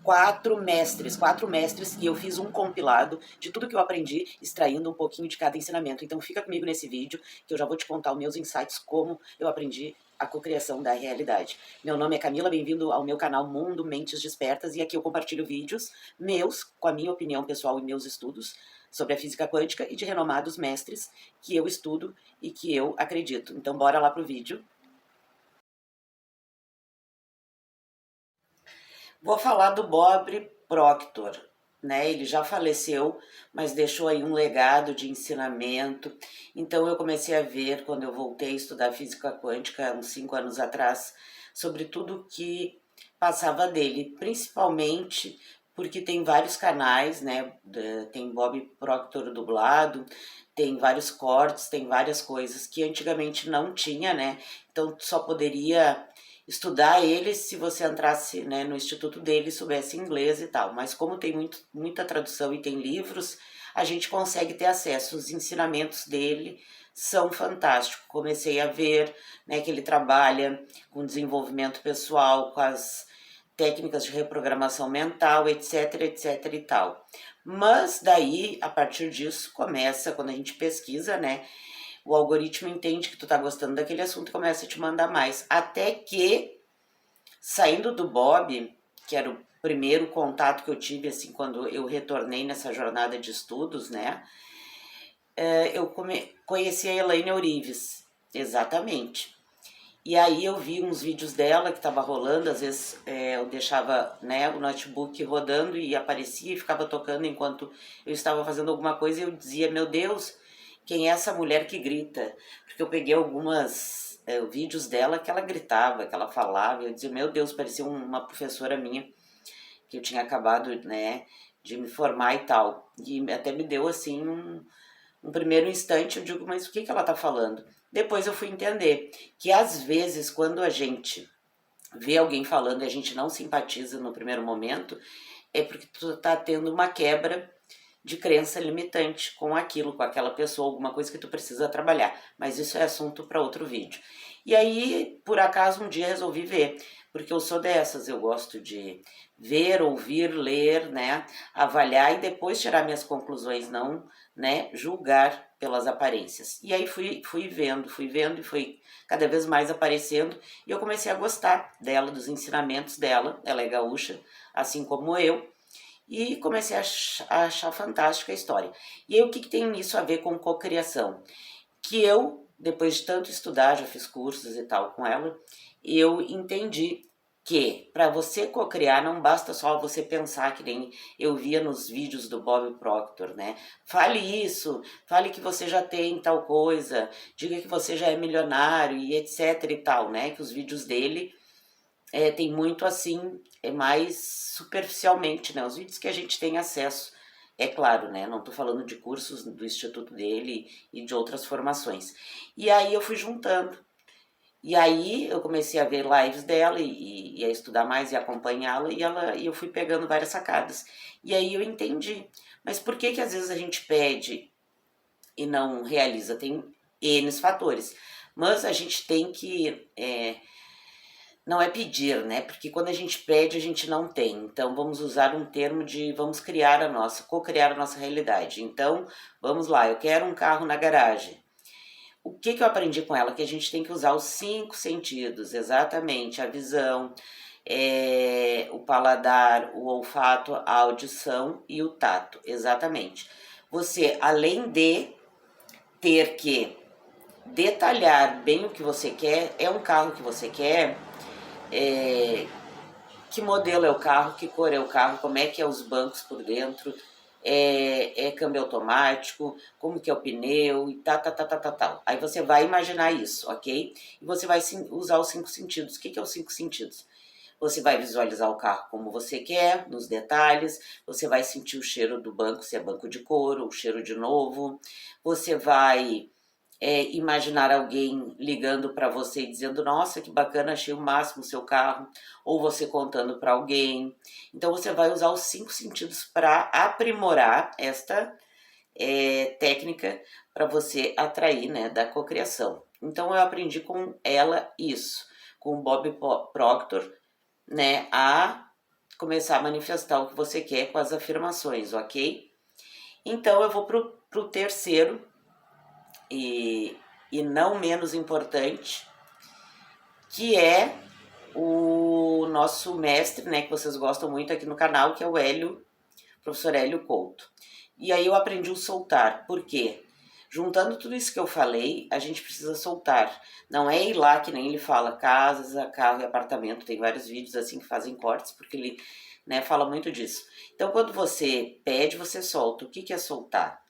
quatro mestres, e eu fiz um compilado de tudo que eu aprendi, extraindo um pouquinho de cada ensinamento. Então fica comigo nesse vídeo, que eu já vou te contar os meus insights, como eu aprendi a cocriação da realidade. Meu nome é Camila, bem-vindo ao meu canal Mundo Mentes Despertas, e aqui eu compartilho vídeos meus, com a minha opinião pessoal e meus estudos sobre a física quântica e de renomados mestres que eu estudo e que eu acredito. Então bora lá pro vídeo. Vou falar do Bob Proctor, né? Ele já faleceu, mas deixou aí um legado de ensinamento. Então eu comecei a ver, quando eu voltei a estudar física quântica, uns 5 anos atrás, sobre tudo que passava dele, principalmente porque tem vários canais, né? Tem Bob Proctor dublado, tem vários cortes, tem várias coisas que antigamente não tinha, né? Então só poderia estudar ele se você entrasse, né, no instituto dele e soubesse inglês e tal. Mas como tem muita tradução e tem livros, a gente consegue ter acesso. Os ensinamentos dele são fantásticos. Comecei a ver, né, que ele trabalha com desenvolvimento pessoal, com as técnicas de reprogramação mental, etc, etc e tal. Mas daí, a partir disso, começa, quando a gente pesquisa, né, o algoritmo entende que tu tá gostando daquele assunto e começa a te mandar mais. Até que, saindo do Bob, que era o primeiro contato que eu tive, assim, quando eu retornei nessa jornada de estudos, né, eu conheci a Elaine Orives, exatamente. E aí eu vi uns vídeos dela que tava rolando, às vezes eu deixava, né, o notebook rodando e aparecia e ficava tocando enquanto eu estava fazendo alguma coisa, e eu dizia, meu Deus, quem é essa mulher que grita? Porque eu peguei algumas vídeos dela que ela gritava, que ela falava, e eu dizia, meu Deus, parecia uma professora minha, que eu tinha acabado, né, de me formar e tal. E até me deu, assim, um primeiro instante, eu digo, mas o que ela tá falando? Depois eu fui entender que, às vezes, quando a gente vê alguém falando e a gente não simpatiza no primeiro momento, é porque tu tá tendo uma quebra de crença limitante com aquilo, com aquela pessoa, alguma coisa que tu precisa trabalhar. Mas isso é assunto para outro vídeo. E aí, por acaso, um dia resolvi ver, porque eu sou dessas, eu gosto de ver, ouvir, ler, né, avaliar e depois tirar minhas conclusões, não, né, julgar pelas aparências. E aí fui vendo e foi cada vez mais aparecendo, e eu comecei a gostar dela, dos ensinamentos dela. Ela é gaúcha, assim como eu, e comecei a achar fantástica a história. E aí o que tem isso a ver com cocriação? Que eu, depois de tanto estudar, já fiz cursos e tal com ela, eu entendi que para você cocriar não basta só você pensar, que nem eu via nos vídeos do Bob Proctor, né? Fale isso, fale que você já tem tal coisa, diga que você já é milionário e etc e tal, né? Que os vídeos dele tem muito assim, é mais superficialmente, né? Os vídeos que a gente tem acesso, é claro, né? Não tô falando de cursos do instituto dele e de outras formações. E aí eu fui juntando. E aí eu comecei a ver lives dela e a estudar mais e acompanhá-la, e eu fui pegando várias sacadas. E aí eu entendi. Mas por que às vezes a gente pede e não realiza? Tem N fatores. Mas a gente tem que não é pedir, né? Porque quando a gente pede, a gente não tem. Então vamos usar um termo de vamos criar a nossa, co-criar a nossa realidade. Então, vamos lá, eu quero um carro na garagem. O que eu aprendi com ela? Que a gente tem que usar os 5 sentidos, exatamente, a visão, o paladar, o olfato, a audição e o tato, exatamente. Você, além de ter que detalhar bem o que você quer, é um carro que você quer, que modelo é o carro, que cor é o carro, como é que é os bancos por dentro, é câmbio automático, como que é o pneu e tal. Aí você vai imaginar isso, ok? E você vai usar os 5 sentidos. O que é os 5 sentidos? Você vai visualizar o carro como você quer, nos detalhes, você vai sentir o cheiro do banco, se é banco de couro, o cheiro de novo, você vai imaginar alguém ligando para você e dizendo, nossa, que bacana, achei o máximo o seu carro, ou você contando para alguém. Então você vai usar os 5 sentidos para aprimorar esta técnica para você atrair, né, da cocriação. Então eu aprendi com ela isso, com o Bob Proctor, né, a começar a manifestar o que você quer com as afirmações, ok? Então eu vou pro terceiro e não menos importante, que é o nosso mestre, né, que vocês gostam muito aqui no canal, que é o professor Hélio Couto. E aí eu aprendi o soltar. Por quê? Juntando tudo isso que eu falei, a gente precisa soltar. Não é ir lá que nem ele fala, casas, carro e apartamento. Tem vários vídeos assim que fazem cortes, porque ele, né, fala muito disso. Então, quando você pede, você solta. O que é soltar?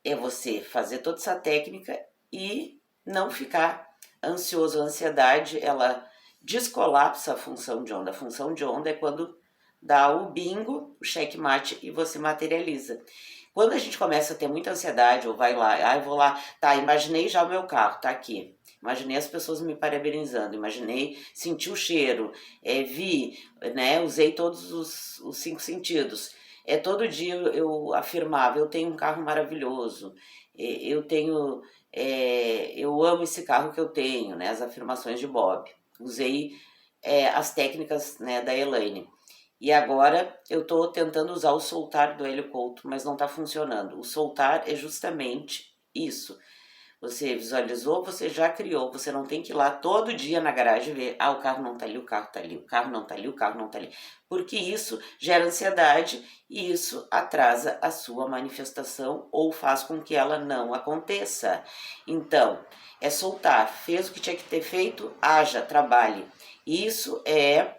É você fazer toda essa técnica e não ficar ansioso. A ansiedade, ela descolapsa a função de onda. A função de onda é quando dá o bingo, o checkmate e você materializa. Quando a gente começa a ter muita ansiedade, ou vai lá, eu vou lá, tá, imaginei já o meu carro, tá aqui. Imaginei as pessoas me parabenizando, imaginei, senti o cheiro, vi, né, usei todos os 5 sentidos. Todo dia eu afirmava, eu tenho um carro maravilhoso, eu tenho, eu amo esse carro que eu tenho, né, as afirmações de Bob. Usei as técnicas, né, da Elaine. E agora eu estou tentando usar o soltar do Hélio Couto, mas não está funcionando. O soltar é justamente isso. Você visualizou, você já criou. Você não tem que ir lá todo dia na garagem ver, o carro não está ali, o carro está ali, o carro não está ali, o carro não está ali. Porque isso gera ansiedade e isso atrasa a sua manifestação ou faz com que ela não aconteça. Então, é soltar. Fez o que tinha que ter feito, haja, trabalhe. Isso é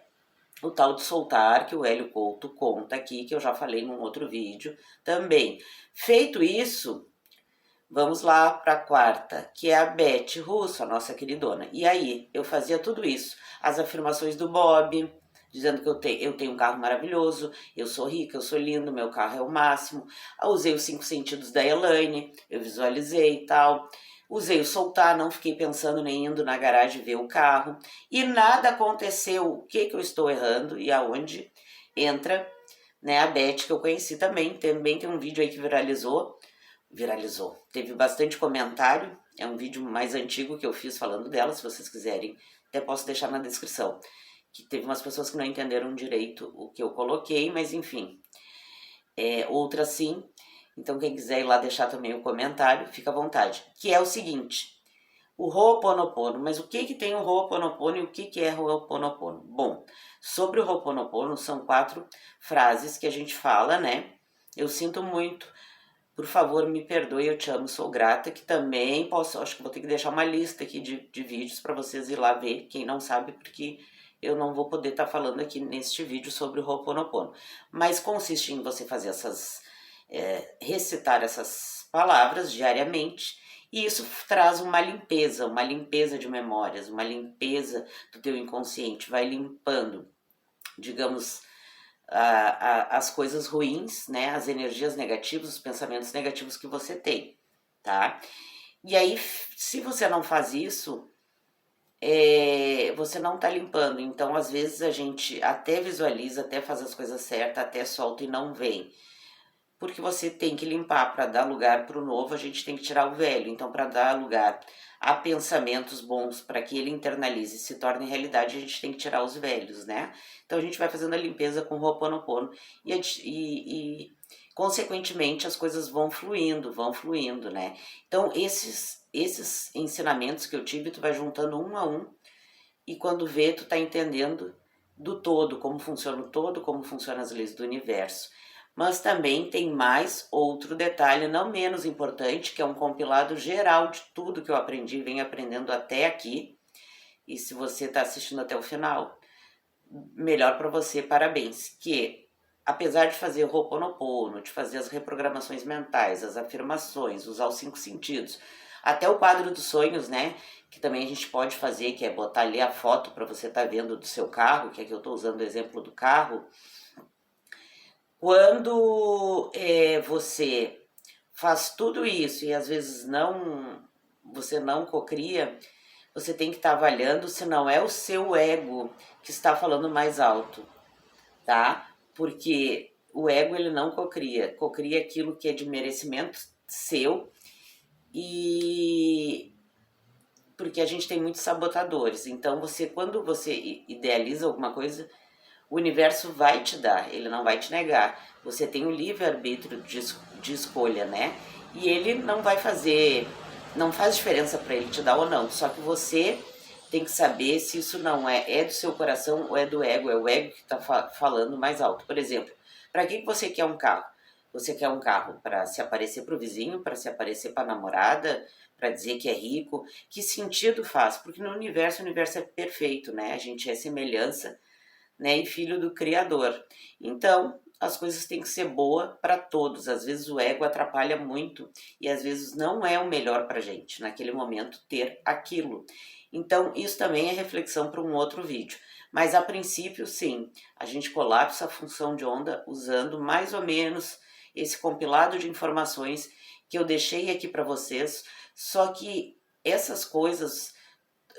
o tal de soltar, que o Hélio Couto conta aqui, que eu já falei num outro vídeo também. Feito isso, vamos lá para a quarta, que é a Beth Russo, a nossa queridona. E aí, eu fazia tudo isso. As afirmações do Bob, dizendo que eu tenho um carro maravilhoso, eu sou rica, eu sou lindo, meu carro é o máximo. Eu usei os 5 sentidos da Elaine, eu visualizei e tal. Usei o soltar, não fiquei pensando nem indo na garagem ver o carro. E nada aconteceu. O que eu estou errando e aonde entra, né, a Beth, que eu conheci também. Também tem um vídeo aí que viralizou. Teve bastante comentário. É um vídeo mais antigo que eu fiz falando dela, se vocês quiserem. Até posso deixar na descrição. Que teve umas pessoas que não entenderam direito o que eu coloquei, mas enfim. Outras sim. Então, quem quiser ir lá deixar também o comentário, fica à vontade. Que é o seguinte, o Ho'oponopono. Mas o que tem o Ho'oponopono e o que é Ho'oponopono? Bom, sobre o Ho'oponopono são 4 frases que a gente fala, né? Eu sinto muito, por favor, me perdoe, eu te amo, sou grata, que também posso, acho que vou ter que deixar uma lista aqui de vídeos para vocês ir lá ver, quem não sabe, porque eu não vou poder estar falando aqui neste vídeo sobre o Ho'oponopono. Mas consiste em você fazer recitar essas palavras diariamente, e isso traz uma limpeza de memórias, uma limpeza do teu inconsciente, vai limpando, digamos, as coisas ruins, né, as energias negativas, os pensamentos negativos que você tem, tá? E aí, se você não faz isso, você não tá limpando. Então, às vezes a gente até visualiza, até faz as coisas certas, até solta e não vem. Porque você tem que limpar para dar lugar para o novo, a gente tem que tirar o velho. Então, para dar lugar a pensamentos bons, para que ele internalize e se torne realidade, a gente tem que tirar os velhos, né? Então, a gente vai fazendo a limpeza com o Ho'oponopono e consequentemente, as coisas vão fluindo, né? Então, esses ensinamentos que eu tive, tu vai juntando um a um e quando vê, tu tá entendendo do todo, como funciona o todo, como funcionam as leis do universo. Mas também tem mais outro detalhe, não menos importante, que é um compilado geral de tudo que eu aprendi e venho aprendendo até aqui. E se você está assistindo até o final, melhor para você, parabéns. Que apesar de fazer o Ho'oponopono, de fazer as reprogramações mentais, as afirmações, usar os 5 sentidos, até o quadro dos sonhos, né? Que também a gente pode fazer, que é botar ali a foto para você estar vendo do seu carro, que aqui eu estou usando o exemplo do carro. Quando você faz tudo isso e às vezes você não cocria, você tem que estar avaliando se não é o seu ego que está falando mais alto, tá? Porque o ego ele não cocria aquilo que é de merecimento seu e porque a gente tem muitos sabotadores. Então quando você idealiza alguma coisa, O universo vai te dar, ele não vai te negar. Você tem o livre-arbítrio de escolha, né? E ele não vai fazer, não faz diferença para ele te dar ou não. Só que você tem que saber se isso não é do seu coração ou é do ego. É o ego que está falando mais alto. Por exemplo, para que você quer um carro? Você quer um carro para se aparecer para o vizinho, para se aparecer para a namorada, para dizer que é rico? Que sentido faz? Porque no universo, o universo é perfeito, né? A gente é semelhança, né, e filho do Criador. Então, as coisas têm que ser boa para todos. Às vezes o ego atrapalha muito e às vezes não é o melhor para gente naquele momento ter aquilo. Então, isso também é reflexão para um outro vídeo. Mas a princípio, sim, a gente colapsa a função de onda usando mais ou menos esse compilado de informações que eu deixei aqui para vocês. Só que essas coisas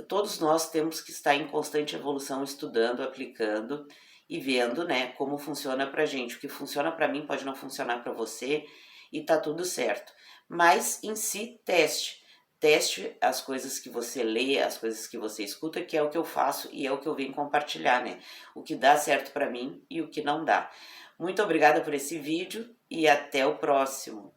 todos nós temos que estar em constante evolução, estudando, aplicando e vendo, né, como funciona pra gente. O que funciona para mim pode não funcionar para você e tá tudo certo. Mas em si, teste. Teste as coisas que você lê, as coisas que você escuta, que é o que eu faço e é o que eu venho compartilhar, né? O que dá certo para mim e o que não dá. Muito obrigada por esse vídeo e até o próximo.